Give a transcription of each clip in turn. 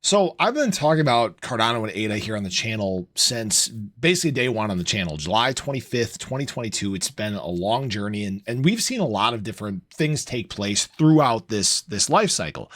So I've been talking about Cardano and ADA here on the channel since basically day one on the channel, July 25th, 2022. It's been a long journey and we've seen a lot of different things take place throughout this life cycle.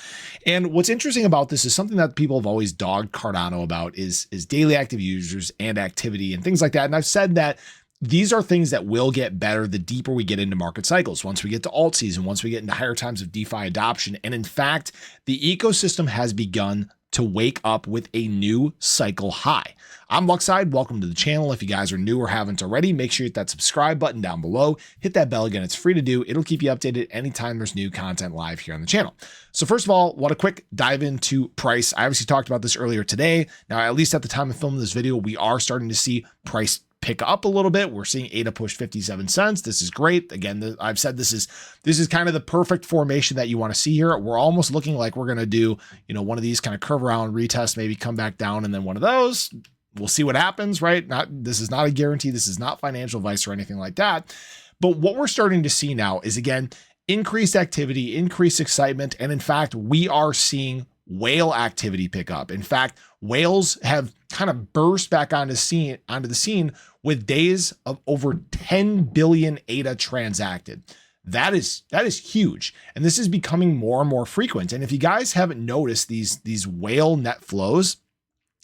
And what's interesting about this is something that people have always dogged Cardano about is daily active users and activity and things like that. And I've said that these are things that will get better the deeper we get into market cycles. Once we get to alt season, once we get into higher times of DeFi adoption. And in fact, the ecosystem has begun to wake up with a new cycle high. I'm Luckside. Welcome to the channel. If you guys are new or haven't already, make sure you hit that subscribe button down below. Hit that bell again. It's free to do. It'll keep you updated anytime there's new content live here on the channel. So first of all, what a quick dive into price. I obviously talked about this earlier today. Now, at least at the time of filming this video, we are starting to see price pick up a little bit. We're seeing ADA push 57 cents. This is great. Again, I've said this is kind of the perfect formation that you want to see here. We're almost looking like we're going to do, one of these kind of curve around retest, maybe come back down and then one of those. We'll see what happens, right? This is not a guarantee. This is not financial advice or anything like that. But what we're starting to see now is, again, increased activity, increased excitement. And in fact, we are seeing whale activity pick up. In fact, whales have kind of burst back onto the scene with days of over 10 billion ADA transacted. That is huge. And this is becoming more and more frequent. And if you guys haven't noticed these whale net flows,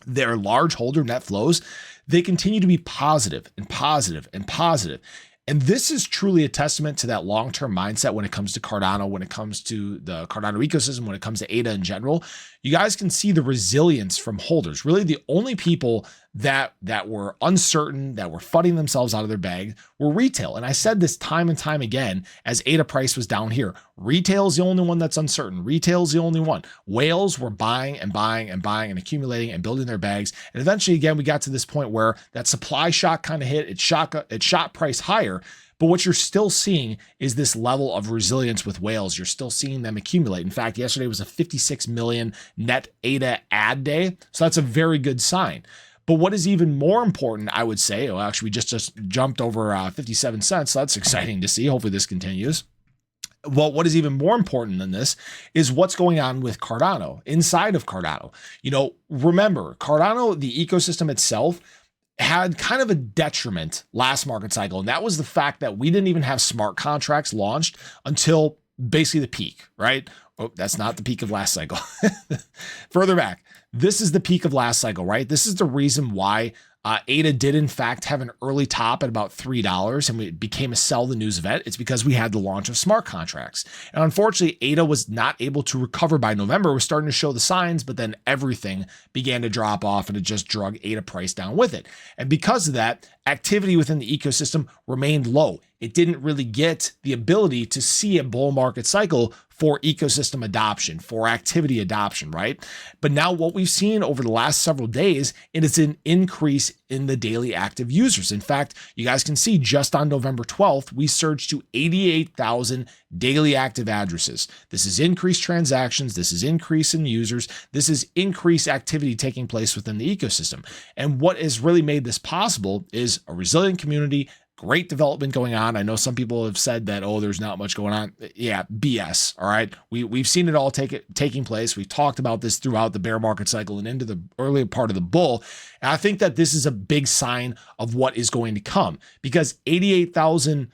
their large holder net flows, they continue to be positive and positive and positive. And this is truly a testament to that long-term mindset when it comes to Cardano, when it comes to the Cardano ecosystem, when it comes to ADA in general. You guys can see the resilience from holders. Really, the only people that were uncertain, that were fudding themselves out of their bag were retail. And I said this time and time again as ADA price was down here. Retail is the only one that's uncertain. Retail is the only one. Whales were buying and buying and buying and accumulating and building their bags. And eventually, again, we got to this point where that supply shock kind of hit. It shot price higher. But what you're still seeing is this level of resilience with whales. You're still seeing them accumulate. In fact, yesterday was a 56 million net ADA add day. So that's a very good sign. But what is even more important, I would say, well, actually, we just jumped over 57 cents. So that's exciting to see. Hopefully this continues. Well, what is even more important than this is what's going on with Cardano, inside of Cardano. Remember, Cardano, the ecosystem itself, had kind of a detriment last market cycle. And that was the fact that we didn't even have smart contracts launched until basically the peak, right? Oh, that's not the peak of last cycle. Further back, this is the peak of last cycle, right? This is the reason why ADA did in fact have an early top at about $3 and it became a sell the news event. It's because we had the launch of smart contracts. And unfortunately, ADA was not able to recover by November. It was starting to show the signs, but then everything began to drop off and it just drug ADA price down with it. And because of that, activity within the ecosystem remained low. It didn't really get the ability to see a bull market cycle for ecosystem adoption, for activity adoption, right? But now what we've seen over the last several days, it is an increase in the daily active users. In fact, you guys can see just on November 12th, we surged to 88,000 daily active addresses. This is increased transactions. This is increase in users. This is increased activity taking place within the ecosystem. And what has really made this possible is a resilient community, great development going on. I know some people have said that, oh, there's not much going on. Yeah, BS. All right. We've seen it all taking place. We've talked about this throughout the bear market cycle and into the earlier part of the bull. And I think that this is a big sign of what is going to come, because 88,000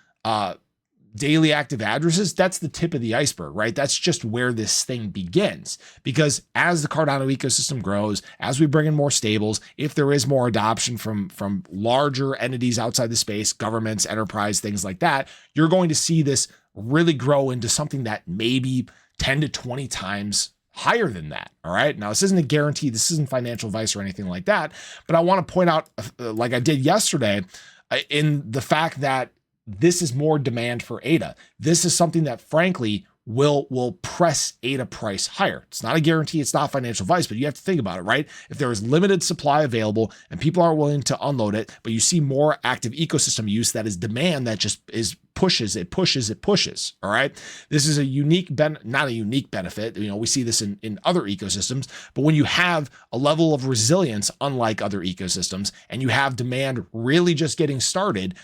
daily active addresses, that's the tip of the iceberg, right? That's just where this thing begins. Because as the Cardano ecosystem grows, as we bring in more stables, if there is more adoption from larger entities outside the space, governments, enterprise, things like that, you're going to see this really grow into something that maybe 10 to 20 times higher than that. All right. Now, this isn't a guarantee. This isn't financial advice or anything like that. But I want to point out, like I did yesterday, in the fact that this is more demand for ADA. This is something that, frankly, will press ADA price higher. It's not a guarantee. It's not financial advice, but you have to think about it, right? If there is limited supply available and people are willing to unload it, but you see more active ecosystem use, that is demand that just pushes. All right. This is a not a unique benefit. We see this in other ecosystems, but when you have a level of resilience, unlike other ecosystems, and you have demand really just getting started,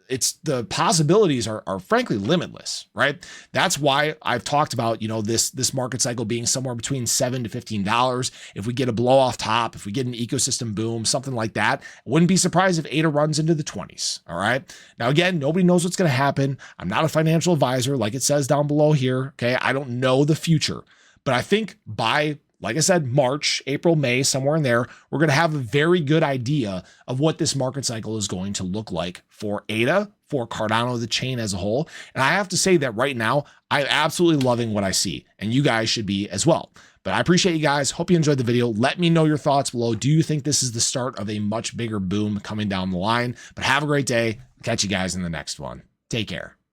it's the possibilities are frankly limitless, right? That's why I've talked about, this market cycle being somewhere between $7 to $15. If we get a blow off top, if we get an ecosystem boom, something like that, I wouldn't be surprised if ADA runs into the 20s. All right. Now, again, nobody knows what's going to happen. I'm not a financial advisor, like it says down below here. Okay. I don't know the future, but I think like I said, March, April, May, somewhere in there, we're going to have a very good idea of what this market cycle is going to look like for ADA, for Cardano, the chain as a whole. And I have to say that right now, I'm absolutely loving what I see, and you guys should be as well. But I appreciate you guys. Hope you enjoyed the video. Let me know your thoughts below. Do you think this is the start of a much bigger boom coming down the line? But have a great day. Catch you guys in the next one. Take care.